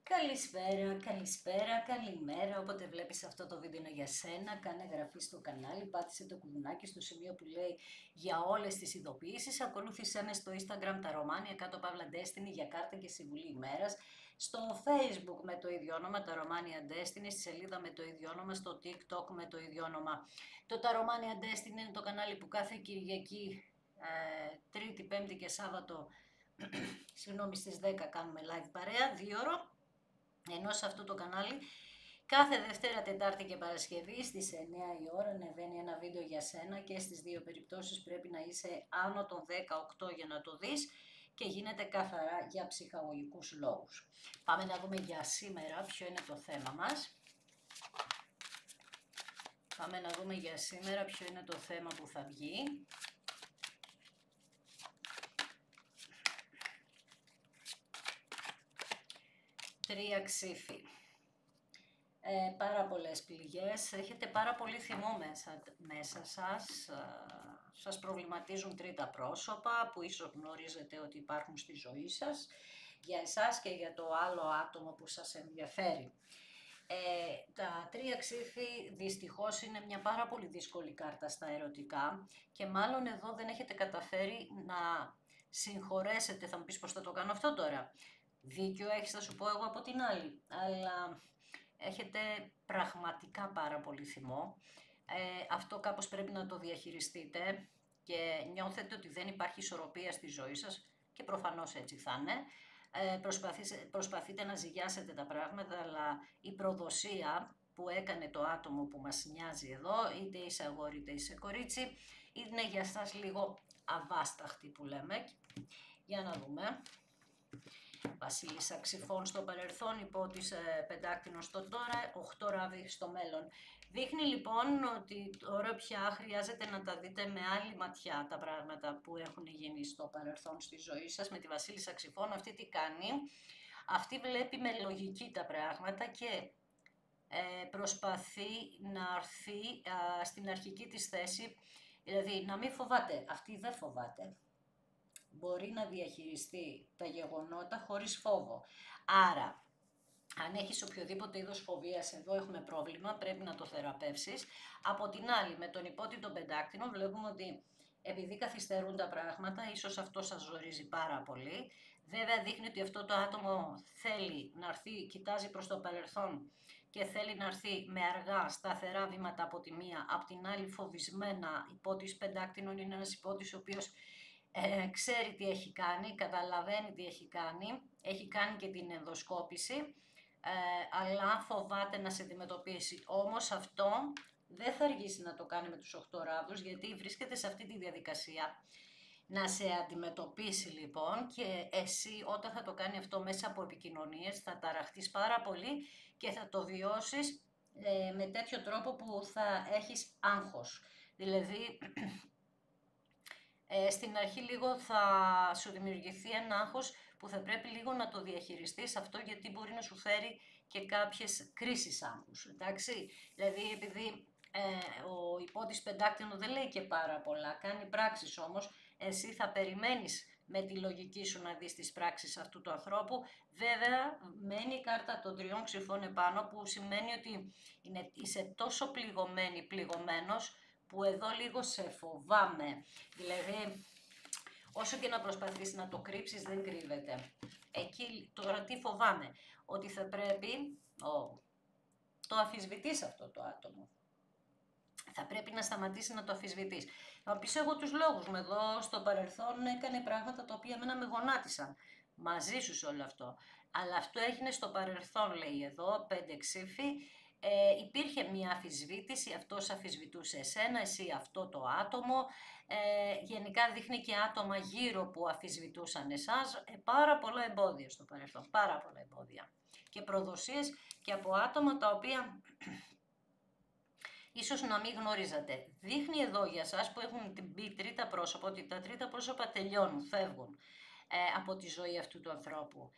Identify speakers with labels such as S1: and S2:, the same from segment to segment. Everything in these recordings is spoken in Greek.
S1: Καλησπέρα, καλησπέρα, καλημέρα. Όποτε βλέπεις αυτό το βίντεο είναι για σένα, κάνε εγγραφή στο κανάλι, πάτησε το κουδουνάκι στο σημείο που λέει για όλες τις ειδοποιήσεις. Ακολούθησέ με στο Instagram τα Ρωμάνια, κάτω παύλα Destiny για κάρτα και συμβουλή ημέρας. Στο Facebook με το ίδιο όνομα, τα Ρωμάνια Destiny, στη σελίδα με το ίδιο όνομα, στο TikTok με το ίδιο όνομα. Το τα Ρωμάνια Destiny είναι το κανάλι που κάθε Κυριακή, Τρίτη, Πέμπτη και Σάββατο, συγγνώμη, στις 10 κάνουμε live παρέα, 2 ώρο. Ενώ σε αυτό το κανάλι κάθε Δευτέρα, Τετάρτη και Παρασκευή στις 9 η ώρα ανεβαίνει ένα βίντεο για σένα και στις δύο περιπτώσεις πρέπει να είσαι άνω των 18 για να το δεις και γίνεται καθαρά για ψυχαγωγικούς λόγους. Πάμε να δούμε για σήμερα ποιο είναι το θέμα μας. Πάμε να δούμε για σήμερα ποιο είναι το θέμα που θα βγει. Τρία ξύφη. Πάρα πολλές πληγές, έχετε πάρα πολύ θυμό μέσα σας, σας προβληματίζουν τρίτα πρόσωπα που ίσως γνωρίζετε ότι υπάρχουν στη ζωή σας, για εσάς και για το άλλο άτομο που σας ενδιαφέρει. Τα τρία ξύφη δυστυχώς είναι μια πάρα πολύ δύσκολη κάρτα στα ερωτικά και μάλλον εδώ δεν έχετε καταφέρει να συγχωρέσετε. Θα μου πεις πώς θα το κάνω αυτό τώρα. Δίκιο έχεις, θα σου πω εγώ από την άλλη, αλλά έχετε πραγματικά πάρα πολύ θυμό. Αυτό κάπως πρέπει να το διαχειριστείτε και νιώθετε ότι δεν υπάρχει ισορροπία στη ζωή σας και προφανώς έτσι θα είναι. Προσπαθείτε να ζυγιάσετε τα πράγματα, αλλά η προδοσία που έκανε το άτομο που μας νοιάζει εδώ, είτε είσαι αγόρι είτε είσαι κορίτσι, είναι για σας λίγο αβάσταχτη που λέμε. Για να δούμε. Βασίλισσα Ξυφών στο παρελθόν, υπότις πεντάκτηνο στο τώρα, 8 ράβη στο μέλλον. Δείχνει λοιπόν ότι τώρα πια χρειάζεται να τα δείτε με άλλη ματιά τα πράγματα που έχουν γίνει στο παρελθόν στη ζωή σας. Με τη Βασίλισσα Ξυφών αυτή τι κάνει? Αυτή βλέπει με λογική τα πράγματα και προσπαθεί να έρθει στην αρχική της θέση, δηλαδή να μην φοβάται. Αυτή δεν φοβάται. Μπορεί να διαχειριστεί τα γεγονότα χωρίς φόβο. Άρα, αν έχεις οποιοδήποτε είδος φοβίας, εδώ έχουμε πρόβλημα, πρέπει να το θεραπεύσεις. Από την άλλη, με τον υπότιτλο πεντάκτηνο βλέπουμε ότι επειδή καθυστερούν τα πράγματα, ίσως αυτό σας ζορίζει πάρα πολύ. Βέβαια δείχνει ότι αυτό το άτομο θέλει να έρθει, κοιτάζει προς το παρελθόν και θέλει να έρθει με αργά, σταθερά βήματα από τη μία. Από την άλλη φοβισμένα, υπότιτλος πεντάκτηνων είναι ένας υπότιτλος ο οποίος ξέρει τι έχει κάνει, καταλαβαίνει τι έχει κάνει και την ενδοσκόπηση, αλλά φοβάται να σε αντιμετωπίσει. Όμως αυτό δεν θα αργήσει να το κάνει με τους 8 ράβδους, γιατί βρίσκεται σε αυτή τη διαδικασία να σε αντιμετωπίσει λοιπόν και εσύ όταν θα το κάνει αυτό μέσα από επικοινωνίες θα ταραχτείς πάρα πολύ και θα το βιώσεις με τέτοιο τρόπο που θα έχεις άγχος. Δηλαδή στην αρχή λίγο θα σου δημιουργηθεί ένα άγχος που θα πρέπει λίγο να το διαχειριστείς αυτό, γιατί μπορεί να σου φέρει και κάποιες κρίσεις άγχους, εντάξει. Δηλαδή επειδή ο υπότιτλος πεντάκτηνο δεν λέει και πάρα πολλά, κάνει πράξεις όμως, εσύ θα περιμένεις με τη λογική σου να δεις τις πράξεις αυτού του ανθρώπου. Βέβαια μένει η κάρτα των τριών ξυφών επάνω, που σημαίνει ότι είσαι τόσο πληγωμένος, που εδώ λίγο σε φοβάμαι. Δηλαδή, όσο και να προσπαθείς να το κρύψεις, δεν κρύβεται. Εκεί τώρα τι φοβάμαι? Ότι θα πρέπει, το αμφισβητείς αυτό το άτομο. Θα πρέπει να σταματήσει να το αμφισβητείς. Θα πεις εγώ τους λόγους μου. Εδώ στο παρελθόν έκανε πράγματα τα οποία εμένα με γονάτισαν. Μαζί σου σε όλο αυτό. Αλλά αυτό έγινε στο παρελθόν, λέει εδώ, 5 ξύφοι. Υπήρχε μια αμφισβήτηση, αυτός αμφισβητούσε εσένα, εσύ αυτό το άτομο. Γενικά δείχνει και άτομα γύρω που αμφισβητούσαν εσάς. Πάρα πολλά εμπόδια στο παρελθόν, πάρα πολλά εμπόδια. Και προδοσίες και από άτομα τα οποία ίσως να μην γνωρίζατε. Δείχνει εδώ για σας που έχουν μπει τρίτα πρόσωπα, ότι τα τρίτα πρόσωπα τελειώνουν, φεύγουν από τη ζωή αυτού του ανθρώπου.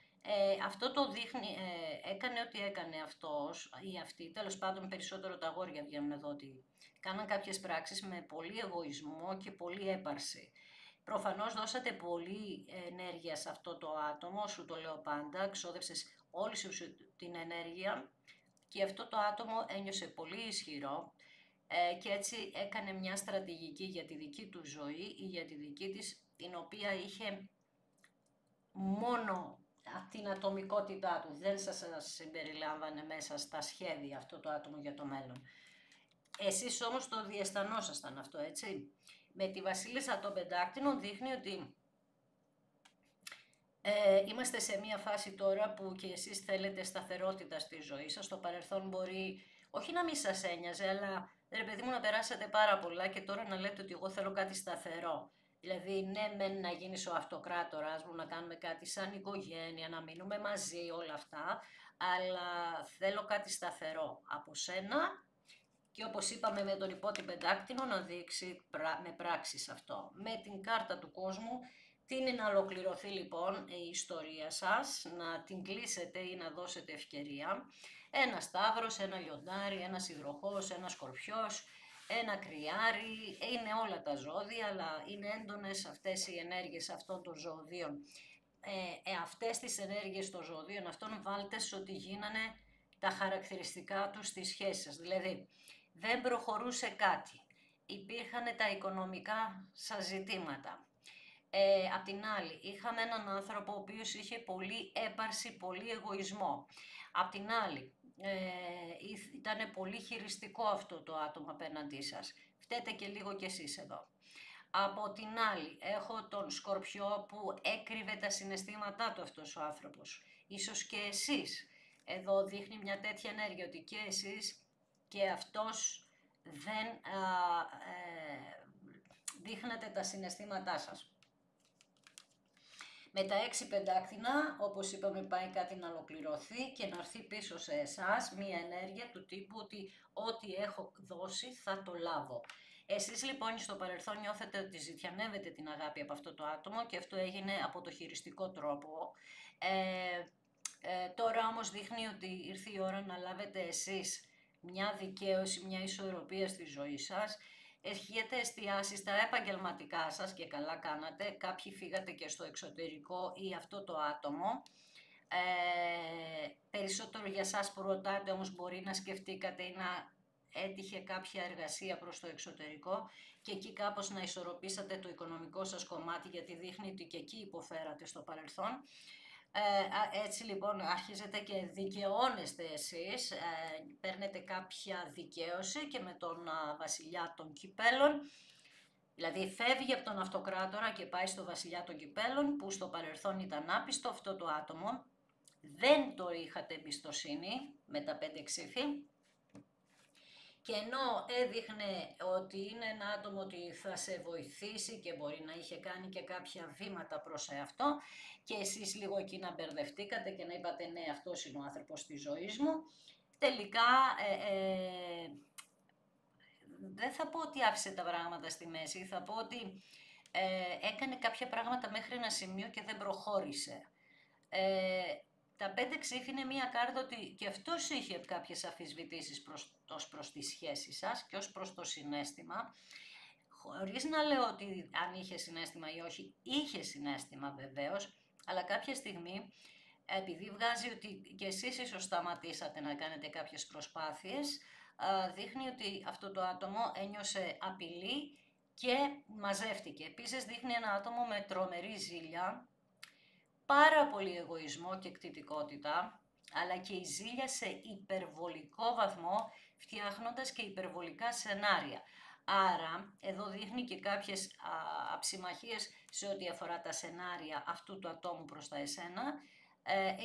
S1: Αυτό το δείχνει, έκανε ό,τι έκανε αυτός ή αυτή, τέλος πάντων περισσότερο τα αγόρια βγαίνουν εδώ, ότι κάναν κάποιες πράξεις με πολύ εγωισμό και πολύ έπαρση. Προφανώς δώσατε πολύ ενέργεια σε αυτό το άτομο, σου το λέω πάντα, ξόδεψες όλη σου την ενέργεια και αυτό το άτομο ένιωσε πολύ ισχυρό και έτσι έκανε μια στρατηγική για τη δική του ζωή ή για τη δική της, την οποία είχε μόνο την ατομικότητά του. Δεν σας συμπεριλάμβανε μέσα στα σχέδια αυτό το άτομο για το μέλλον. Εσείς όμως το διαισθανόσασταν αυτό, έτσι. Με τη βασίλισσα των πεντάκτηνων δείχνει ότι είμαστε σε μια φάση τώρα που και εσείς θέλετε σταθερότητα στη ζωή σας. Στο παρελθόν μπορεί, όχι να μην σας ένοιαζε, αλλά ρε παιδί μου να περάσετε πάρα πολλά και τώρα να λέτε ότι εγώ θέλω κάτι σταθερό. Δηλαδή, ναι, μεν να γίνεις ο αυτοκράτορας μου, να κάνουμε κάτι σαν οικογένεια, να μείνουμε μαζί, όλα αυτά, αλλά θέλω κάτι σταθερό από σένα και όπως είπαμε με τον υπότι πεντάκτηνο να δείξει με πράξεις αυτό. Με την κάρτα του κόσμου, τι είναι να ολοκληρωθεί λοιπόν η ιστορία σας, να την κλείσετε ή να δώσετε ευκαιρία. Ένα σταύρος, ένα λιοντάρι, ένα υδροχόος, ένα σκορπιός, ένα κρυάρι, είναι όλα τα ζώδια, αλλά είναι έντονες αυτές οι ενέργειες αυτών των ζωδίων. Αυτές τις ενέργειες των ζωδίων αυτών βάλτε σε ότι γίνανε τα χαρακτηριστικά τους στις σχέσεις σας. Δηλαδή, δεν προχωρούσε κάτι. Υπήρχαν τα οικονομικά σας ζητήματα. Απ' την άλλη, είχαμε έναν άνθρωπο ο οποίος είχε πολύ έπαρση, πολύ εγωισμό. Απ' την άλλη, ήταν πολύ χειριστικό αυτό το άτομο απέναντί σας. Φταίτε και λίγο κι εσείς εδώ. Από την άλλη, έχω τον Σκορπιό που έκρυβε τα συναισθήματά του αυτός ο άνθρωπος. Ίσως και εσείς. Εδώ δείχνει μια τέτοια ενέργεια ότι και εσείς και αυτός δεν δείχνετε τα συναισθήματά σας. Με τα 6 πεντάκτηνα, όπως είπαμε, πάει κάτι να ολοκληρωθεί και να έρθει πίσω σε εσάς μια ενέργεια του τύπου ότι ό,τι έχω δώσει θα το λάβω. Εσείς λοιπόν στο παρελθόν νιώθετε ότι ζητιανεύετε την αγάπη από αυτό το άτομο και αυτό έγινε από το χειριστικό τρόπο. Τώρα όμως δείχνει ότι ήρθε η ώρα να λάβετε εσείς μια δικαίωση, μια ισορροπία στη ζωή σας. Έχετε εστιάσει στα επαγγελματικά σας και καλά κάνατε. Κάποιοι φύγατε και στο εξωτερικό ή αυτό το άτομο. Περισσότερο για σας που ρωτάτε όμως μπορεί να σκεφτήκατε ή να έτυχε κάποια εργασία προς το εξωτερικό και εκεί κάπως να ισορροπήσατε το οικονομικό σας κομμάτι γιατί δείχνει ότι και εκεί υποφέρατε στο παρελθόν. Έτσι λοιπόν αρχίζετε και δικαιώνεστε εσείς, παίρνετε κάποια δικαίωση και με τον βασιλιά των κυπέλων, δηλαδή φεύγει από τον αυτοκράτορα και πάει στο βασιλιά των κυπέλων που στο παρελθόν ήταν άπιστο αυτό το άτομο, δεν το είχατε εμπιστοσύνη με τα 5 ξύφη. Και ενώ έδειχνε ότι είναι ένα άτομο ότι θα σε βοηθήσει και μπορεί να είχε κάνει και κάποια βήματα προς αυτό και εσείς λίγο εκεί να μπερδευτήκατε και να είπατε ναι αυτός είναι ο άνθρωπος της ζωής μου, τελικά δεν θα πω ότι άφησε τα πράγματα στη μέση, θα πω ότι έκανε κάποια πράγματα μέχρι ένα σημείο και δεν προχώρησε. Τα 5 ξύφη είναι μια κάρτα ότι και αυτός είχε κάποιες αμφισβητήσεις ως προς τη σχέση σας και ως προς το συναίσθημα. Χωρίς να λέω ότι αν είχε συναίσθημα ή όχι, είχε συναίσθημα βεβαίως, αλλά κάποια στιγμή επειδή βγάζει ότι και εσείς ίσως σταματήσατε να κάνετε κάποιες προσπάθειες, δείχνει ότι αυτό το άτομο ένιωσε απειλή και μαζεύτηκε. Επίσης δείχνει ένα άτομο με τρομερή ζήλια, πάρα πολύ εγωισμό και εκτιτικότητα, αλλά και η ζήλια σε υπερβολικό βαθμό, φτιάχνοντας και υπερβολικά σενάρια. Άρα, εδώ δείχνει και κάποιες αψημαχίες σε ό,τι αφορά τα σενάρια αυτού του ατόμου προς τα εσένα.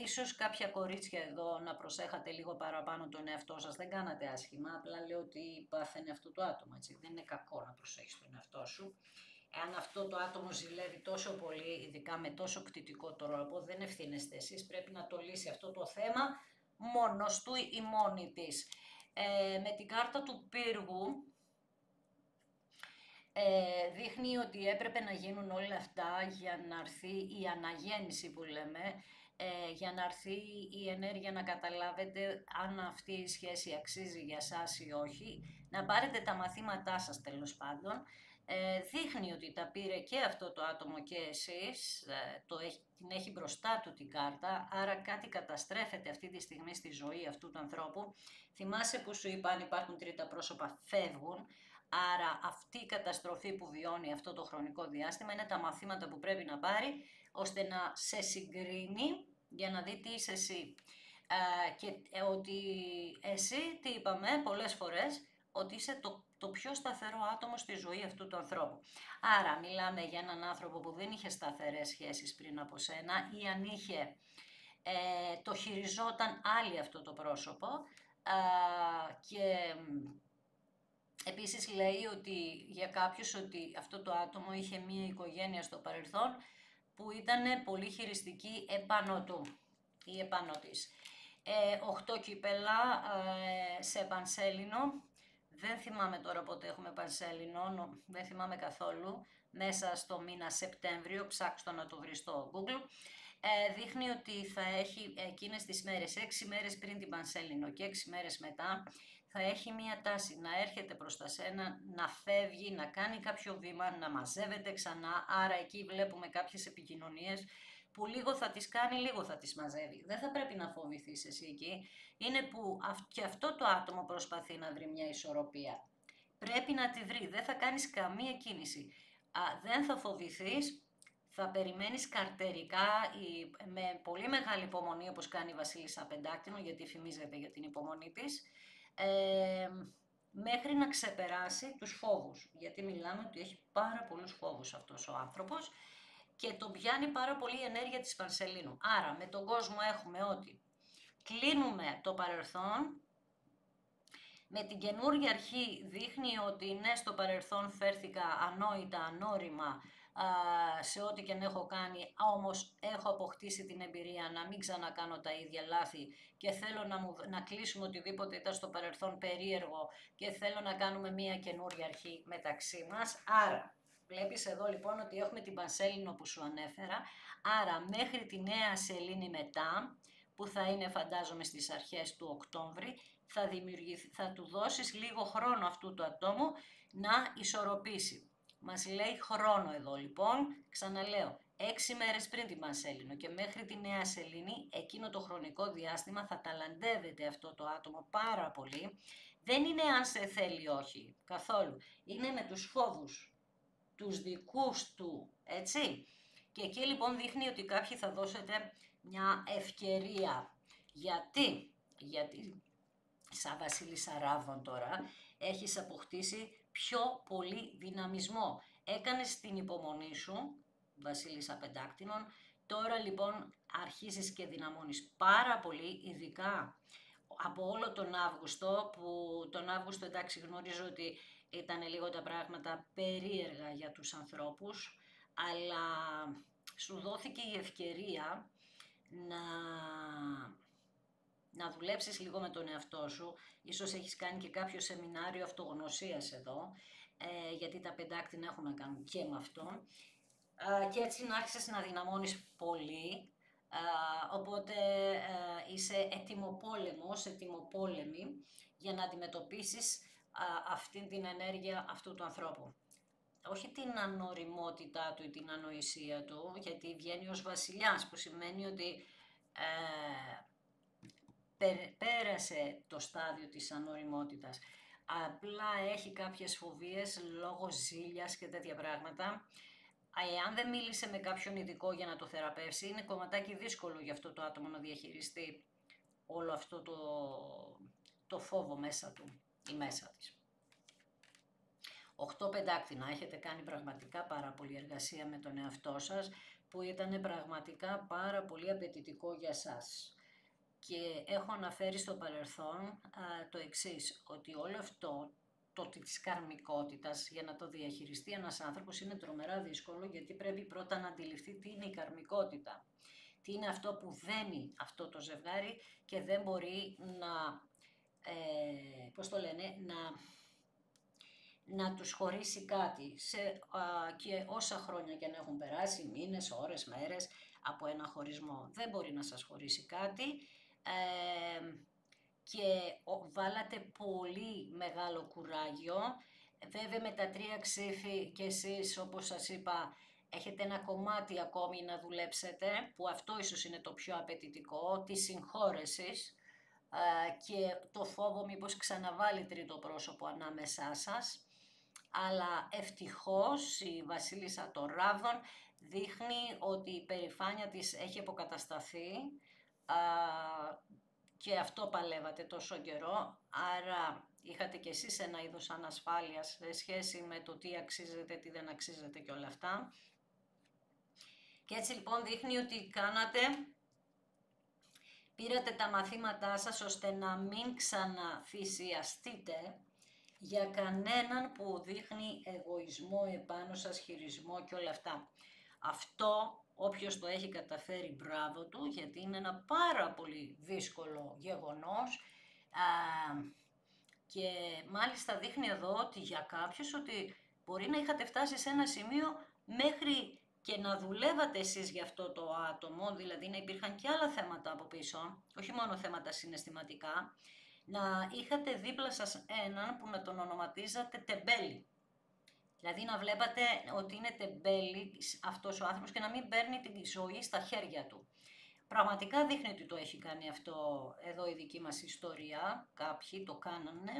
S1: Ίσως κάποια κορίτσια εδώ να προσέχατε λίγο παραπάνω τον εαυτό σας, δεν κάνατε άσχημα, απλά λέω ότι πάθαινε αυτό το άτομο, έτσι. Δεν είναι κακό να προσέχεις τον εαυτό σου. Εάν αυτό το άτομο ζηλεύει τόσο πολύ, ειδικά με τόσο κτητικό τρόπο, δεν ευθύνεστε εσείς, πρέπει να το λύσει αυτό το θέμα μόνος του ή μόνη της. Με την κάρτα του πύργου δείχνει ότι έπρεπε να γίνουν όλα αυτά για να έρθει η αναγέννηση που λέμε, για να έρθει η ενέργεια να καταλάβετε αν αυτή η σχέση αξίζει για σας ή όχι, να πάρετε τα μαθήματά σας τέλος πάντων δείχνει ότι τα πήρε και αυτό το άτομο και εσείς, την έχει μπροστά του την κάρτα, άρα κάτι καταστρέφεται αυτή τη στιγμή στη ζωή αυτού του ανθρώπου. Θυμάσαι που σου είπα, αν υπάρχουν τρίτα πρόσωπα φεύγουν, άρα αυτή η καταστροφή που βιώνει αυτό το χρονικό διάστημα είναι τα μαθήματα που πρέπει να πάρει, ώστε να σε συγκρίνει για να δει τι είσαι εσύ. Και ότι εσύ, τι είπαμε πολλές φορές, ότι είσαι το πιο σταθερό άτομο στη ζωή αυτού του ανθρώπου. Άρα μιλάμε για έναν άνθρωπο που δεν είχε σταθερές σχέσεις πριν από σένα, ή αν είχε, το χειριζόταν άλλη αυτό το πρόσωπο, και επίσης λέει ότι για κάποιους ότι αυτό το άτομο είχε μία οικογένεια στο παρελθόν που ήταν πολύ χειριστική επάνω του ή επάνω της. 8 κύπελα σε πανσέλινο. Δεν θυμάμαι τώρα πότε έχουμε πανσέλινο, δεν θυμάμαι καθόλου. Μέσα στο μήνα Σεπτέμβριο, ψάξτε να το βρει στο Google. Δείχνει ότι θα έχει εκείνες τις μέρες, 6 μέρες πριν την πανσέλινο και 6 μέρες μετά, θα έχει μία τάση να έρχεται προς τα σένα, να φεύγει, να κάνει κάποιο βήμα, να μαζεύεται ξανά. Άρα εκεί βλέπουμε κάποιες επικοινωνίες που λίγο θα τις κάνει, λίγο θα τις μαζεύει. Δεν θα πρέπει να φοβηθείς εσύ εκεί. Είναι που και αυτό το άτομο προσπαθεί να βρει μια ισορροπία. Πρέπει να τη βρει, δεν θα κάνεις καμία κίνηση. Δεν θα φοβηθείς, θα περιμένεις καρτερικά με πολύ μεγάλη υπομονή, όπως κάνει η Βασίλισσα Πεντάκτηνο, γιατί φημίζεται για την υπομονή της, μέχρι να ξεπεράσει τους φόβους. Γιατί μιλάμε ότι έχει πάρα πολλούς φόβους αυτός ο άνθρωπος και τον πιάνει πάρα πολύ η ενέργεια της Πανσελίνου. Άρα με τον κόσμο έχουμε ότι κλείνουμε το παρελθόν, με την καινούργια αρχή δείχνει ότι ναι, στο παρελθόν φέρθηκα ανόητα, ανώρημα, σε ό,τι και να έχω κάνει, όμως έχω αποκτήσει την εμπειρία να μην ξανακάνω τα ίδια λάθη και θέλω να κλείσουμε οτιδήποτε ήταν στο παρελθόν περίεργο και θέλω να κάνουμε μία καινούργια αρχή μεταξύ μας. Άρα, βλέπεις εδώ λοιπόν ότι έχουμε την Πανσέλινο που σου ανέφερα, άρα μέχρι τη νέα σελήνη μετά, που θα είναι φαντάζομαι στις αρχές του Οκτώβρη, θα του δώσεις λίγο χρόνο αυτού του ατόμου να ισορροπήσει. Μας λέει χρόνο εδώ λοιπόν, ξαναλέω, 6 μέρες πριν την Πανσέλινο και μέχρι τη νέα σελήνη, εκείνο το χρονικό διάστημα θα ταλαντεύεται αυτό το άτομο πάρα πολύ. Δεν είναι αν σε θέλει όχι, καθόλου. Είναι με τους φόβους, τους δικούς του, έτσι. Και εκεί λοιπόν δείχνει ότι κάποιοι θα δώσετε μια ευκαιρία. Γιατί σαν Βασίλισσα Ράβδων τώρα έχεις αποκτήσει πιο πολύ δυναμισμό. Έκανες την υπομονή σου, Βασίλισσα Πεντάκτηνων, τώρα λοιπόν αρχίζεις και δυναμώνεις πάρα πολύ, ειδικά από όλο τον Αύγουστο, που τον Αύγουστο εντάξει γνωρίζω ότι ήταν λίγο τα πράγματα περίεργα για τους ανθρώπους, αλλά σου δόθηκε η ευκαιρία να δουλέψεις λίγο με τον εαυτό σου. Ίσως έχεις κάνει και κάποιο σεμινάριο αυτογνωσίας εδώ, γιατί τα πεντάκτηνα έχουν να κάνουν και με αυτό. Και έτσι να άρχισες να δυναμώνεις πολύ, οπότε είσαι ετοιμοπόλεμος, ετοιμοπόλεμη για να αντιμετωπίσεις αυτή την ενέργεια αυτού του ανθρώπου. Όχι την ανοριμότητά του ή την ανοησία του, γιατί βγαίνει ως βασιλιάς, που σημαίνει ότι πέρασε το στάδιο της ανοριμότητας. Απλά έχει κάποιες φοβίες λόγω ζήλιας και τέτοια πράγματα. Αν δεν μίλησε με κάποιον ειδικό για να το θεραπεύσει, είναι κομματάκι δύσκολο για αυτό το άτομο να διαχειριστεί όλο αυτό το φόβο μέσα του ή μέσα της. 8 πεντάκτηνα, έχετε κάνει πραγματικά πάρα πολύ εργασία με τον εαυτό σας, που ήταν πραγματικά πάρα πολύ απαιτητικό για σας. Και έχω αναφέρει στο παρελθόν το εξής, ότι όλο αυτό της καρμικότητας, για να το διαχειριστεί ένας άνθρωπος, είναι τρομερά δύσκολο, γιατί πρέπει πρώτα να αντιληφθεί τι είναι η καρμικότητα. Τι είναι αυτό που δένει αυτό το ζευγάρι και δεν μπορεί να τους χωρίσει κάτι. Και όσα χρόνια και να έχουν περάσει, μήνες, ώρες, μέρες από ένα χωρισμό, δεν μπορεί να σας χωρίσει κάτι. Και βάλατε πολύ μεγάλο κουράγιο Βέβαια με τα 3 ξύφη και εσείς, όπως σας είπα, έχετε ένα κομμάτι ακόμη να δουλέψετε, που αυτό ίσως είναι το πιο απαιτητικό, της συγχώρεσης και το φόβο μήπως ξαναβάλει τρίτο πρόσωπο ανάμεσά σας. Αλλά ευτυχώς η βασίλισσα των Ράβδων δείχνει ότι η περηφάνεια της έχει αποκατασταθεί και αυτό παλεύατε τόσο καιρό, άρα είχατε κι εσείς ένα είδος ανασφάλειας σε σχέση με το τι αξίζετε, τι δεν αξίζετε και όλα αυτά. Και έτσι λοιπόν δείχνει ότι πήρατε τα μαθήματά σας ώστε να μην ξαναθυσιαστείτε για κανέναν που δείχνει εγωισμό επάνω σας, χειρισμό και όλα αυτά. Αυτό όποιος το έχει καταφέρει, μπράβο του, γιατί είναι ένα πάρα πολύ δύσκολο γεγονός και μάλιστα δείχνει εδώ ότι για κάποιους ότι μπορεί να είχατε φτάσει σε ένα σημείο μέχρι και να δουλεύατε εσείς για αυτό το άτομο, δηλαδή να υπήρχαν και άλλα θέματα από πίσω, όχι μόνο θέματα συναισθηματικά, να είχατε δίπλα σας έναν που να τον ονοματίζατε τεμπέλη. Δηλαδή να βλέπατε ότι είναι τεμπέλη αυτός ο άνθρωπος και να μην παίρνει τη ζωή στα χέρια του. Πραγματικά δείχνει ότι το έχει κάνει αυτό εδώ η δική μας ιστορία, κάποιοι το κάνανε,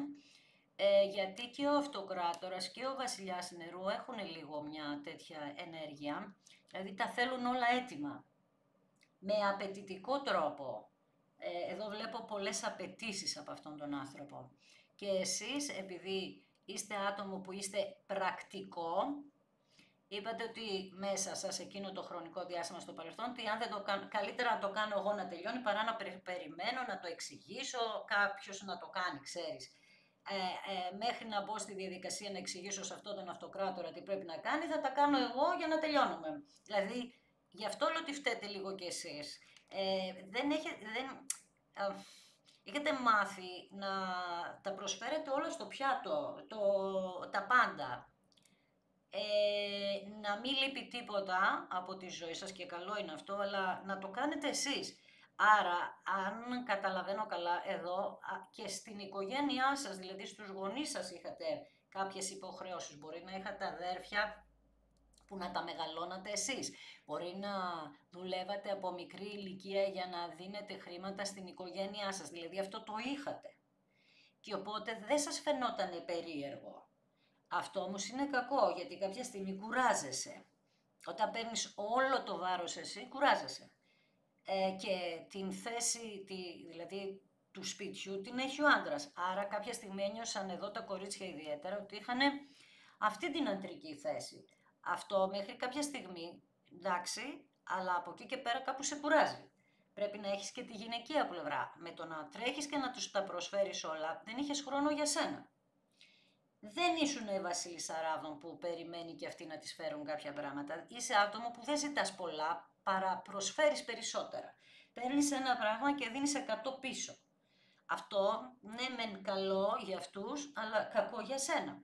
S1: γιατί και ο Αυτοκράτορας και ο Βασιλιάς Νερού έχουν λίγο μια τέτοια ενέργεια, δηλαδή τα θέλουν όλα έτοιμα, με απαιτητικό τρόπο. Εδώ βλέπω πολλές απαιτήσεις από αυτόν τον άνθρωπο. Και εσείς, επειδή είστε άτομο που είστε πρακτικό, είπατε ότι μέσα σας εκείνο το χρονικό διάστημα στο παρελθόν, ότι αν δεν το κάνω, καλύτερα να το κάνω εγώ να τελειώνει παρά να περιμένω, να το εξηγήσω, κάποιος να το κάνει, ξέρεις. Μέχρι να μπω στη διαδικασία να εξηγήσω σε αυτόν τον Αυτοκράτορα τι πρέπει να κάνει, θα τα κάνω εγώ για να τελειώνουμε. Δηλαδή, γι' αυτό λέω ότι φταίτε λίγο κι εσείς. Έχετε μάθει να τα προσφέρετε όλα στο πιάτο, τα πάντα. Να μην λείπει τίποτα από τη ζωή σας και καλό είναι αυτό, αλλά να το κάνετε εσείς. Άρα, αν καταλαβαίνω καλά εδώ, και στην οικογένειά σας, δηλαδή στους γονείς σας είχατε κάποιες υποχρεώσεις. Μπορεί να είχατε αδέρφια που να τα μεγαλώνατε εσείς. Μπορεί να δουλεύατε από μικρή ηλικία για να δίνετε χρήματα στην οικογένειά σας. Δηλαδή αυτό το είχατε. Και οπότε δεν σας φαινότανε περίεργο. Αυτό όμως είναι κακό, γιατί κάποια στιγμή κουράζεσαι. Όταν παίρνεις όλο το βάρος εσύ, κουράζεσαι. Και την θέση, δηλαδή του σπιτιού, την έχει ο άντρας. Άρα κάποια στιγμή ένιωσαν εδώ τα κορίτσια ιδιαίτερα ότι είχαν αυτή την αντρική θέση. Αυτό μέχρι κάποια στιγμή, εντάξει, αλλά από εκεί και πέρα κάπου σε κουράζει. Πρέπει να έχεις και τη γυναικεία πλευρά. Με το να τρέχεις και να τους τα προσφέρεις όλα, δεν είχες χρόνο για σένα. Δεν ήσουν η βασίλισσα Ράβδων που περιμένει και αυτοί να της φέρουν κάποια πράγματα. Είσαι άτομο που δεν ζητάς πολλά, παρά προσφέρεις περισσότερα. Παίρνεις ένα πράγμα και δίνεις 100 πίσω. Αυτό, ναι μεν καλό για αυτούς, αλλά κακό για σένα.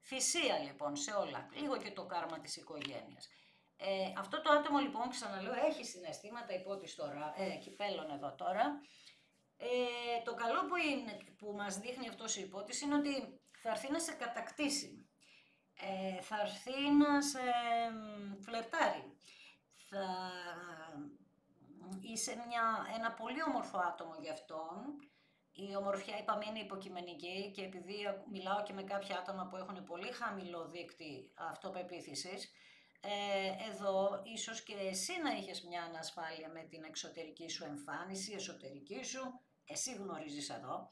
S1: Θυσία λοιπόν σε όλα, λίγο και το κάρμα της οικογένειας. Αυτό το άτομο λοιπόν, ξαναλέω, έχει συναισθήματα υπότις τώρα, κυπέλων εδώ τώρα. Το καλό που μας δείχνει αυτός ο υπότης είναι ότι θα έρθει να σε κατακτήσει, θα έρθει να σε φλερτάρει, θα είσαι ένα πολύ όμορφο άτομο για αυτόν. Η ομορφιά, είπαμε, είναι υποκειμενική και επειδή μιλάω και με κάποια άτομα που έχουν πολύ χαμηλό δείκτη αυτοπεποίθησης, εδώ ίσως και εσύ να είχες μια ανασφάλεια με την εξωτερική σου εμφάνιση, εσωτερική σου, εσύ γνωρίζεις εδώ.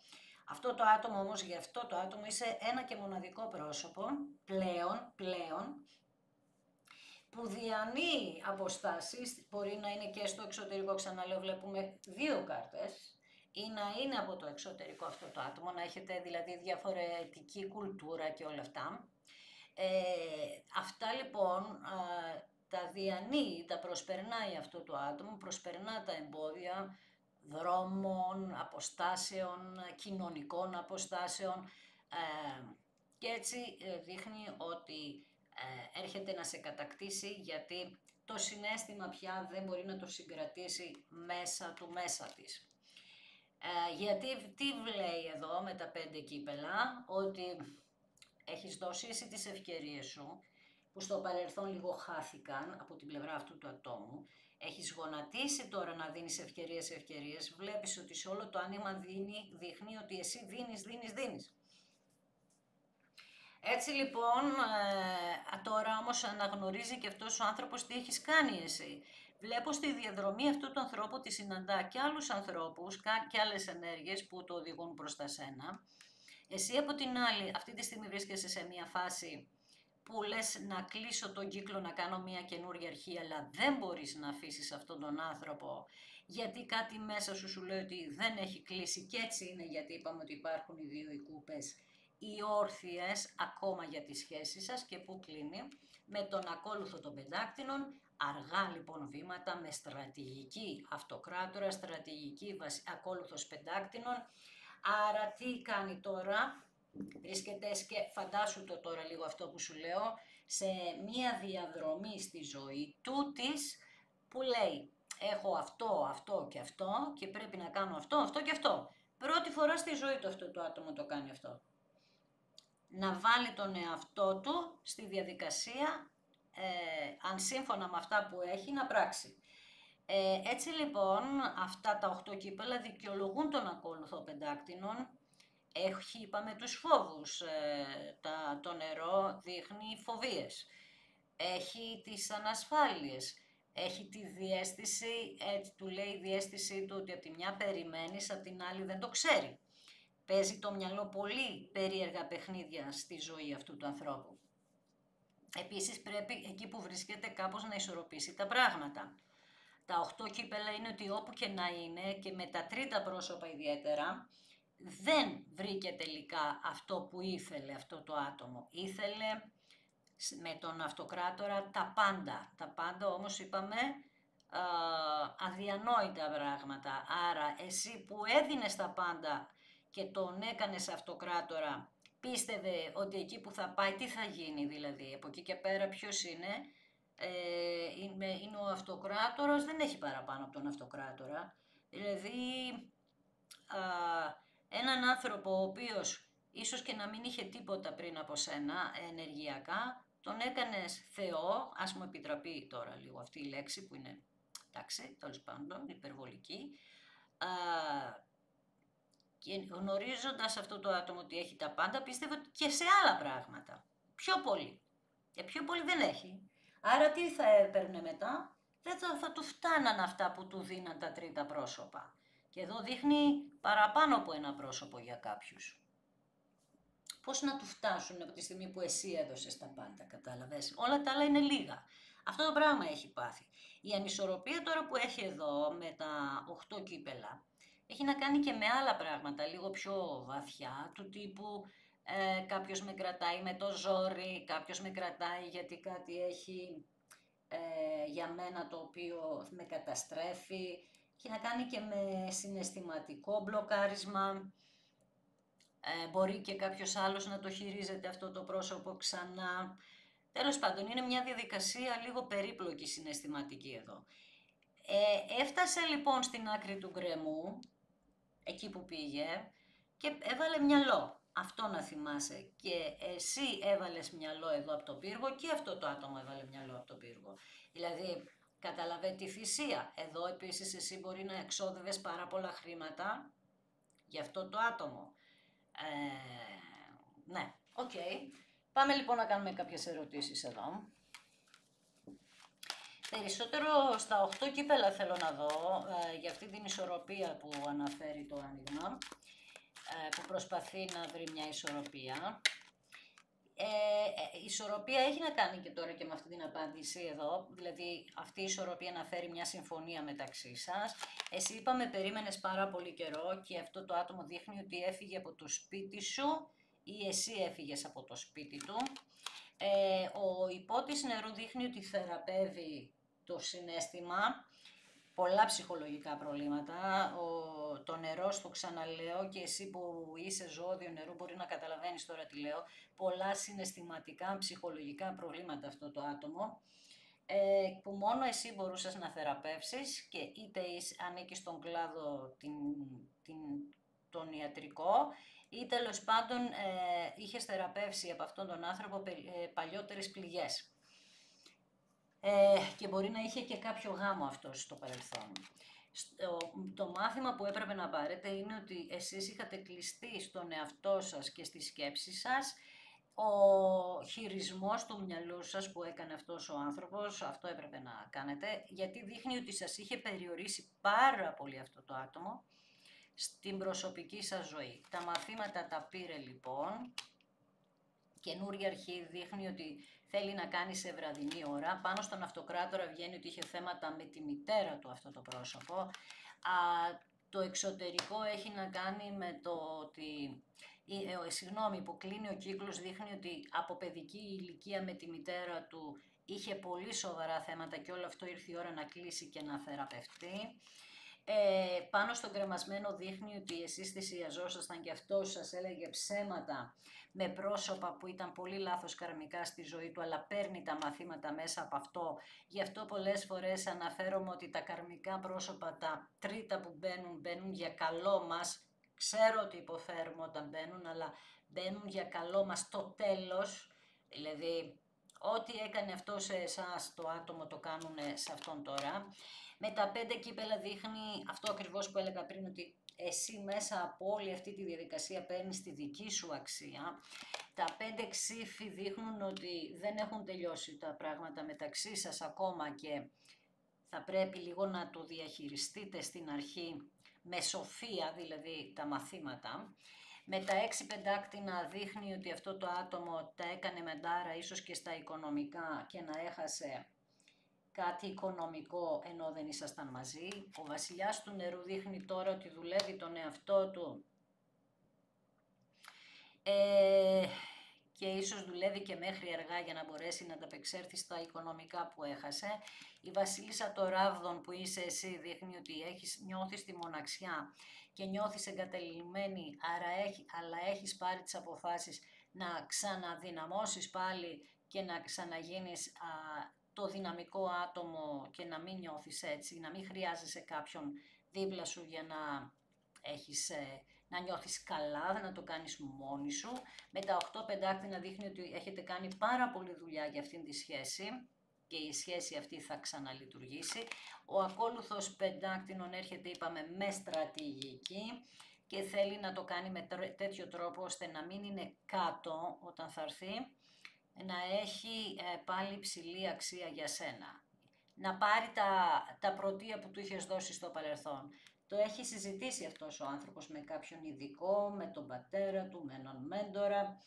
S1: Αυτό το άτομο όμως, για αυτό το άτομο είσαι ένα και μοναδικό πρόσωπο, πλέον, που διανύει αποστάσεις, μπορεί να είναι και στο εξωτερικό, ξαναλέω, βλέπουμε 2 κάρτες, ή να είναι από το εξωτερικό αυτό το άτομο, να έχετε δηλαδή διαφορετική κουλτούρα και όλα αυτά. Αυτά λοιπόν τα διανύει, τα προσπερνάει αυτό το άτομο, προσπερνά τα εμπόδια δρόμων, αποστάσεων, κοινωνικών αποστάσεων και έτσι δείχνει ότι έρχεται να σε κατακτήσει, γιατί το συναίσθημα πια δεν μπορεί να το συγκρατήσει μέσα της. Γιατί τι λέει εδώ με τα 5 κύπελα, ότι έχεις δώσει εσύ τις ευκαιρίες σου, που στο παρελθόν λίγο χάθηκαν από την πλευρά αυτού του ατόμου. Έχεις γονατίσει τώρα να δίνεις ευκαιρίες, βλέπεις ότι σε όλο το άνοιγμα δείχνει ότι εσύ δίνεις. Έτσι λοιπόν, τώρα όμως αναγνωρίζει και αυτός ο άνθρωπος τι έχεις κάνει εσύ. Βλέπω στη διαδρομή αυτού του ανθρώπου ότι συναντά και άλλους ανθρώπους και άλλες ενέργειες που το οδηγούν προς τα σένα. Εσύ από την άλλη, αυτή τη στιγμή βρίσκεσαι σε μια φάση που λες να κλείσω τον κύκλο, να κάνω μια καινούργια αρχή, αλλά δεν μπορείς να αφήσεις αυτόν τον άνθρωπο, γιατί κάτι μέσα σου λέει ότι δεν έχει κλείσει, και έτσι είναι, γιατί είπαμε ότι υπάρχουν οι δύο οι κούπες, οι όρθιες ακόμα για τη σχέση σας, και που κλείνει με τον ακόλουθο των πεντάκτηνων, αργά λοιπόν βήματα με στρατηγική αυτοκράτορα, στρατηγική ακόλουθος πεντάκτηνων. Άρα τι κάνει τώρα? Βρίσκεται, φαντάσου το τώρα λίγο αυτό που σου λέω, σε μία διαδρομή στη ζωή τούτης που λέει έχω αυτό και πρέπει να κάνω αυτό και αυτό. Πρώτη φορά στη ζωή του αυτό το άτομο το κάνει αυτό. Να βάλει τον εαυτό του στη διαδικασία, αν σύμφωνα με αυτά που έχει, να πράξει. Έτσι λοιπόν αυτά τα 8 κύπελα δικαιολογούν τον ακόλουθο πεντάκτηνων. Έχει, είπαμε, τους φόβους, το νερό δείχνει φοβίες, έχει τις ανασφάλειες, έχει τη διαίσθηση, του λέει η διαίσθησή του ότι από τη μια περιμένεις, από την άλλη δεν το ξέρει. Παίζει το μυαλό πολύ περίεργα παιχνίδια στη ζωή αυτού του ανθρώπου. Επίσης πρέπει εκεί που βρίσκεται κάπως να ισορροπήσει τα πράγματα. Τα 8 κύπελα είναι ότι όπου και να είναι, και με τα τρίτα πρόσωπα ιδιαίτερα, δεν βρήκε τελικά αυτό που ήθελε αυτό το άτομο. Ήθελε με τον αυτοκράτορα τα πάντα. Τα πάντα όμως είπαμε αδιανόητα πράγματα. Άρα εσύ που έδινες τα πάντα και τον έκανες αυτοκράτορα, πίστευε ότι εκεί που θα πάει τι θα γίνει, δηλαδή από εκεί και πέρα ποιος είναι? Είναι ο αυτοκράτορας, δεν έχει παραπάνω από τον αυτοκράτορα. Δηλαδή έναν άνθρωπο ο οποίος ίσως και να μην είχε τίποτα πριν από σένα ενεργειακά, τον έκανες Θεό, ας μου επιτραπεί τώρα λίγο αυτή η λέξη που είναι, εντάξει, τέλος πάντων, υπερβολική, και γνωρίζοντας αυτό το άτομο ότι έχει τα πάντα, πίστευε και σε άλλα πράγματα, πιο πολύ. Και πιο πολύ δεν έχει. Άρα τι θα έπαιρνε μετά? Δεν θα του φτάναν αυτά που του δίναν τα τρίτα πρόσωπα. Και εδώ δείχνει παραπάνω από ένα πρόσωπο για κάποιους. Πώς να του φτάσουν από τη στιγμή που εσύ έδωσες τα πάντα, κατάλαβες? Όλα τα άλλα είναι λίγα. Αυτό το πράγμα έχει πάθει. Η ανισορροπία τώρα που έχει εδώ με τα 8 κύπελα έχει να κάνει και με άλλα πράγματα, λίγο πιο βαθιά, του τύπου κάποιος με κρατάει με το ζόρι, κάποιος με κρατάει γιατί κάτι έχει για μένα το οποίο με καταστρέφει, και να κάνει και με συναισθηματικό μπλοκάρισμα. Μπορεί και κάποιος άλλος να το χειρίζεται αυτό το πρόσωπο ξανά. Τέλος πάντων, είναι μια διαδικασία λίγο περίπλοκη συναισθηματική εδώ. Έφτασε λοιπόν στην άκρη του γκρεμού, εκεί που πήγε, και έβαλε μυαλό. Αυτό να θυμάσαι. Και εσύ έβαλες μυαλό εδώ από το πύργο και αυτό το άτομο έβαλε μυαλό από το πύργο. Δηλαδή, καταλαβαίνετε τη θυσία. Εδώ επίσης εσύ μπορεί να εξόδευες πάρα πολλά χρήματα για αυτό το άτομο. Ναι, οκ. Πάμε λοιπόν να κάνουμε κάποιες ερωτήσεις εδώ. Περισσότερο στα 8 κύπελα θέλω να δω, για αυτή την ισορροπία που αναφέρει το άνοιγμα, που προσπαθεί να βρει μια ισορροπία. Η ισορροπία έχει να κάνει και τώρα και με αυτή την απάντηση εδώ, δηλαδή αυτή η ισορροπία να φέρει μια συμφωνία μεταξύ σας. Εσύ είπαμε περίμενες πάρα πολύ καιρό και αυτό το άτομο δείχνει ότι έφυγε από το σπίτι σου ή εσύ έφυγες από το σπίτι του. Ο υπότης νερού δείχνει ότι θεραπεύει το συναίσθημα, πολλά ψυχολογικά προβλήματα. Το νερό, στο ξαναλέω, και εσύ που είσαι ζώδιο νερού μπορεί να καταλαβαίνεις τώρα τι λέω, πολλά συναισθηματικά, ψυχολογικά προβλήματα αυτό το άτομο, που μόνο εσύ μπορούσες να θεραπεύσεις, και είτε ανήκεις στον κλάδο τον ιατρικό, ή τέλος πάντων είχες θεραπεύσει από αυτόν τον άνθρωπο παλιότερες πληγές. Και μπορεί να είχε και κάποιο γάμο αυτός στο παρελθόν. Το μάθημα που έπρεπε να πάρετε είναι ότι εσείς είχατε κλειστεί στον εαυτό σας και στη σκέψη σας. Ο χειρισμός του μυαλού σας που έκανε αυτός ο άνθρωπος, αυτό έπρεπε να κάνετε, γιατί δείχνει ότι σας είχε περιορίσει πάρα πολύ αυτό το άτομο στην προσωπική σας ζωή. Τα μαθήματα τα πήρε λοιπόν, καινούρια αρχή, δείχνει ότι θέλει να κάνει σε βραδινή ώρα. Πάνω στον αυτοκράτορα βγαίνει ότι είχε θέματα με τη μητέρα του αυτό το πρόσωπο. Το εξωτερικό έχει να κάνει με το ότι, που κλείνει ο κύκλος, δείχνει ότι από παιδική ηλικία με τη μητέρα του είχε πολύ σοβαρά θέματα και όλο αυτό ήρθε η ώρα να κλείσει και να θεραπευτεί. Πάνω στον κρεμασμένο δείχνει ότι εσείς θυσιαζόσασταν και αυτός σας έλεγε ψέματα με πρόσωπα που ήταν πολύ λάθος καρμικά στη ζωή του, αλλά παίρνει τα μαθήματα μέσα από αυτό. Γι' αυτό πολλές φορές αναφέρομαι ότι τα καρμικά πρόσωπα, τα τρίτα που μπαίνουν για καλό μας. Ξέρω ότι υποφέρουμε όταν μπαίνουν, αλλά μπαίνουν για καλό μας στο τέλος. Δηλαδή, ό,τι έκανε αυτό σε εσάς το άτομο το κάνουν σε αυτόν τώρα. Με τα 5 κύπελα δείχνει αυτό ακριβώς που έλεγα πριν, ότι εσύ μέσα από όλη αυτή τη διαδικασία παίρνεις τη δική σου αξία. Τα 5 ξύφοι δείχνουν ότι δεν έχουν τελειώσει τα πράγματα μεταξύ σας ακόμα και θα πρέπει λίγο να το διαχειριστείτε στην αρχή με σοφία, δηλαδή τα μαθήματα. Με τα 6 πεντάκτηνα δείχνει ότι αυτό το άτομο τα έκανε μεντάρα ίσως και στα οικονομικά και να έχασε κάτι οικονομικό ενώ δεν ήσασταν μαζί. Ο βασιλιάς του νερού δείχνει τώρα ότι δουλεύει τον εαυτό του και ίσως δουλεύει και μέχρι αργά για να μπορέσει να ανταπεξέλθει στα οικονομικά που έχασε. Η βασίλισσα των ράβδων που είσαι εσύ δείχνει ότι νιώθεις τη μοναξιά και νιώθεις εγκαταλειμμένη, αλλά έχεις πάρει τις αποφάσεις να ξαναδυναμώσεις πάλι και να ξαναγίνεις το δυναμικό άτομο και να μην νιώθεις έτσι, να μην χρειάζεσαι κάποιον δίπλα σου για να να νιώθεις καλά, να το κάνεις μόνη σου. Με τα 8 πεντάκτηνα δείχνει ότι έχετε κάνει πάρα πολλή δουλειά για αυτήν τη σχέση και η σχέση αυτή θα ξαναλειτουργήσει. Ο ακόλουθος πεντάκτηνων έρχεται, είπαμε, με στρατηγική και θέλει να το κάνει με τέτοιο τρόπο ώστε να μην είναι κάτω όταν θα έρθει, να έχει πάλι ψηλή αξία για σένα. Να πάρει τα πρωτεία που του είχες δώσει στο παρελθόν. Το έχει συζητήσει αυτός ο άνθρωπος με κάποιον ειδικό, με τον πατέρα του, με έναν μέντορα.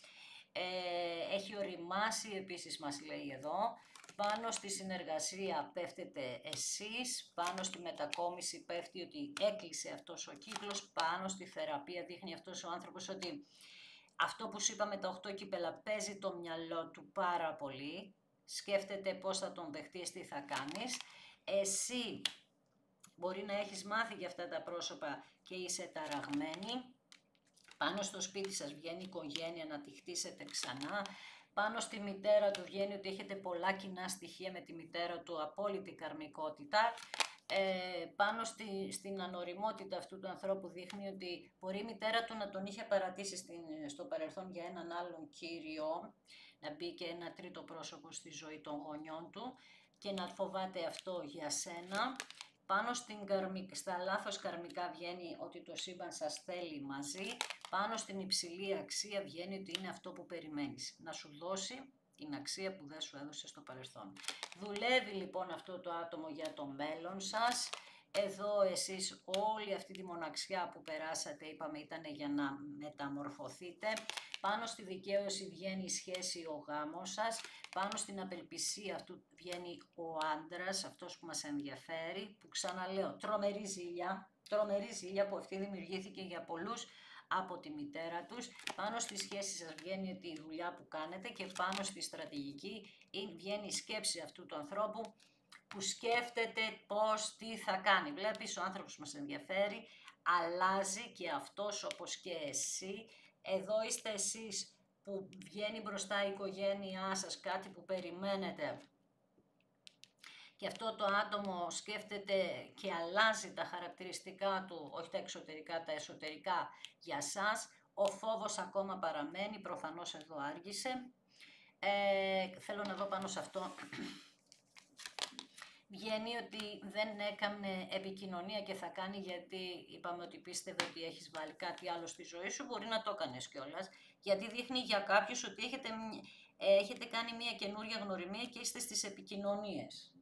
S1: Έχει οριμάσει, επίσης μας λέει εδώ. Πάνω στη συνεργασία πέφτετε εσείς, πάνω στη μετακόμιση πέφτει ότι έκλεισε αυτός ο κύκλος, πάνω στη θεραπεία δείχνει αυτός ο άνθρωπος ότι αυτό που σου είπα με τα 8 κύπελα παίζει το μυαλό του πάρα πολύ, σκέφτεται πώς θα τον δεχτείς, τι θα κάνεις. Εσύ μπορεί να έχεις μάθει για αυτά τα πρόσωπα και είσαι ταραγμένη. Πάνω στο σπίτι σας βγαίνει η οικογένεια να τη χτίσετε ξανά. Πάνω στη μητέρα του βγαίνει ότι έχετε πολλά κοινά στοιχεία με τη μητέρα του, απόλυτη καρμικότητα. Πάνω στην ανοριμότητα αυτού του ανθρώπου δείχνει ότι μπορεί η μητέρα του να τον είχε παρατήσει στο παρελθόν για έναν άλλον κύριο, να μπει και ένα τρίτο πρόσωπο στη ζωή των γονιών του και να φοβάται αυτό για σένα. Πάνω στα λάθος καρμικά βγαίνει ότι το σύμπαν σας θέλει μαζί. Πάνω στην υψηλή αξία βγαίνει ότι είναι αυτό που περιμένεις, να σου δώσει την αξία που δεν σου έδωσε στο παρελθόν. Δουλεύει λοιπόν αυτό το άτομο για το μέλλον σας. Εδώ εσείς όλη αυτή τη μοναξιά που περάσατε, είπαμε, ήταν για να μεταμορφωθείτε. Πάνω στη δικαίωση βγαίνει η σχέση, ο γάμος σας. Πάνω στην απελπισία αυτού βγαίνει ο άντρας, αυτός που μας ενδιαφέρει, που ξαναλέω, τρομερή ζήλια που αυτή δημιουργήθηκε για πολλούς από τη μητέρα τους. Πάνω στη σχέση σας βγαίνει ότι η δουλειά που κάνετε και πάνω στη στρατηγική βγαίνει η σκέψη αυτού του ανθρώπου που σκέφτεται πώς, τι θα κάνει. Βλέπεις, ο άνθρωπος μας ενδιαφέρει, αλλάζει και αυτός όπως και εσύ. Εδώ είστε εσείς που βγαίνει μπροστά η οικογένειά σας, κάτι που περιμένετε. Και αυτό το άτομο σκέφτεται και αλλάζει τα χαρακτηριστικά του, όχι τα εξωτερικά, τα εσωτερικά για σας. Ο φόβος ακόμα παραμένει, προφανώς εδώ άργησε. Θέλω να δω πάνω σε αυτό. Βγαίνει ότι δεν έκανε επικοινωνία και θα κάνει, γιατί είπαμε ότι πίστευε ότι έχεις βάλει κάτι άλλο στη ζωή σου, μπορεί να το έκανες κιόλας, γιατί δείχνει για κάποιους ότι έχετε κάνει μια καινούρια γνωριμία και είστε στις επικοινωνίες.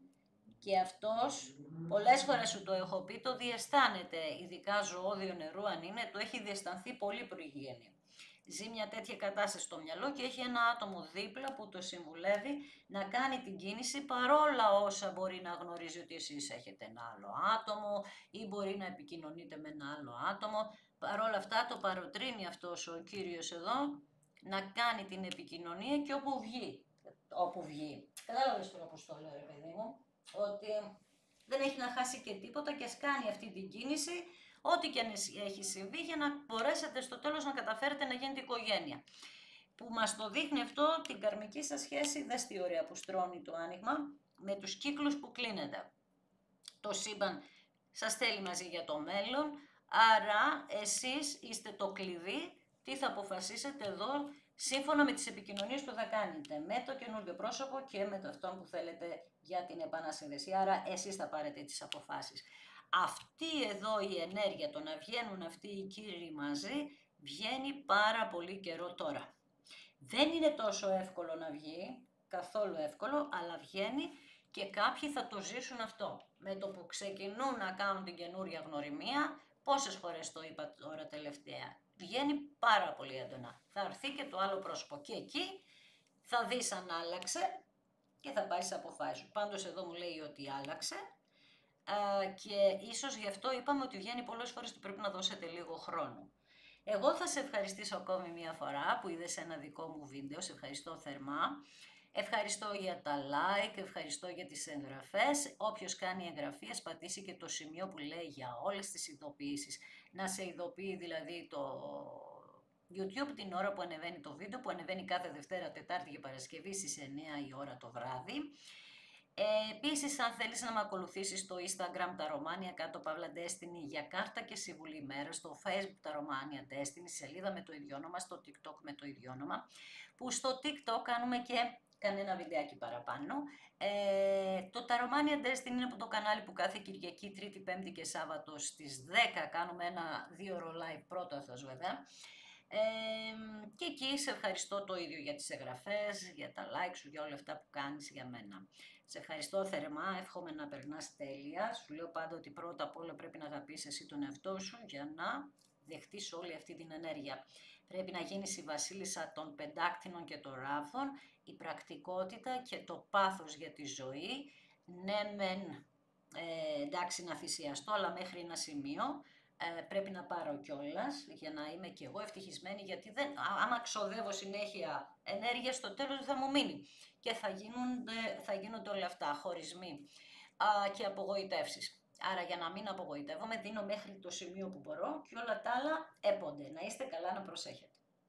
S1: Και αυτός, πολλές φορές σου το έχω πει, το διαισθάνεται, ειδικά ζωώδιο νερού αν είναι, το έχει διαισθανθεί πολύ πριν γίνει. Ζει μια τέτοια κατάσταση στο μυαλό και έχει ένα άτομο δίπλα που το συμβουλεύει να κάνει την κίνηση, παρόλα όσα μπορεί να γνωρίζει ότι εσείς έχετε ένα άλλο άτομο ή μπορεί να επικοινωνείτε με ένα άλλο άτομο. Παρόλα αυτά το παροτρύνει αυτός ο κύριος εδώ να κάνει την επικοινωνία και όπου βγει. Κατάλαβες τώρα πώς το λέω, ρε παιδί μου, ότι δεν έχει να χάσει και τίποτα και ας κάνει αυτή την κίνηση, ό,τι και αν έχει συμβεί, για να μπορέσετε στο τέλος να καταφέρετε να γίνετε οικογένεια. Που μας το δείχνει αυτό την καρμική σας σχέση, δες τι ωραία που στρώνει το άνοιγμα, με τους κύκλους που κλείνετε. Το σύμπαν σας θέλει μαζί για το μέλλον, άρα εσείς είστε το κλειδί, τι θα αποφασίσετε εδώ, σύμφωνα με τις επικοινωνίες που θα κάνετε με το καινούργιο πρόσωπο και με το αυτό που θέλετε για την επανασύνδεση. Άρα εσείς θα πάρετε τις αποφάσεις. Αυτή εδώ η ενέργεια, το να βγαίνουν αυτοί οι κύριοι μαζί, βγαίνει πάρα πολύ καιρό τώρα. Δεν είναι τόσο εύκολο να βγει, καθόλου εύκολο, αλλά βγαίνει και κάποιοι θα το ζήσουν αυτό. Με το που ξεκινούν να κάνουν την καινούρια γνωριμία, πόσες φορές το είπα τώρα τελευταία, βγαίνει πάρα πολύ έντονα. Θα έρθει και το άλλο πρόσωπο και εκεί θα δεις αν άλλαξε και θα πάει σε αποφάσεις σου. Πάντως εδώ μου λέει ότι άλλαξε και ίσως γι' αυτό είπαμε ότι βγαίνει πολλές φορές ότι πρέπει να δώσετε λίγο χρόνο. Εγώ θα σε ευχαριστήσω ακόμη μια φορά που είδες ένα δικό μου βίντεο, σε ευχαριστώ θερμά. Ευχαριστώ για τα like, ευχαριστώ για τις εγγραφές. Όποιος κάνει εγγραφή, ας πατήσει και το σημείο που λέει για όλες τις ειδοποιήσεις. Να σε ειδοποιεί δηλαδή το YouTube την ώρα που ανεβαίνει το βίντεο, που ανεβαίνει κάθε Δευτέρα, Τετάρτη και Παρασκευή στις 9 η ώρα το βράδυ. Επίσης, αν θέλεις να με ακολουθήσεις στο Instagram τα Romania κάτω Παύλα Destiny για κάρτα και συμβουλή μέρα, στο Facebook τα Romania Destiny, σελίδα με το ίδιο όνομα, στο TikTok με το ίδιο όνομα, που στο TikTok κάνουμε και κανένα βιντεάκι παραπάνω. Το τα Romania Destiny είναι από το κανάλι που κάθε Κυριακή, Τρίτη, Πέμπτη και Σάββατο στις 10 κάνουμε ένα 2ωρο live, πρώτο αυτός βέβαια. Και εκεί σε ευχαριστώ το ίδιο για τις εγγραφές, για τα like σου, για όλα αυτά που κάνεις για μένα. Σε ευχαριστώ θερμά, εύχομαι να περνάς τέλεια. Σου λέω πάντα ότι πρώτα απ' όλα πρέπει να αγαπήσεις εσύ τον εαυτό σου για να δεχτείς όλη αυτή την ενέργεια. Πρέπει να γίνεις η βασίλισσα των πεντάκτηνων και των ράβδων, η πρακτικότητα και το πάθος για τη ζωή. Ναι μεν, εντάξει να θυσιαστώ, αλλά μέχρι ένα σημείο. Πρέπει να πάρω κιόλας για να είμαι κι εγώ ευτυχισμένη, γιατί άμα ξοδεύω συνέχεια ενέργεια, στο τέλος θα μου μείνει και θα γίνονται όλα αυτά, χωρισμοί και απογοητεύσεις. Άρα για να μην απογοητεύομαι, δίνω μέχρι το σημείο που μπορώ και όλα τα άλλα έπονται. Να είστε καλά, να προσέχετε.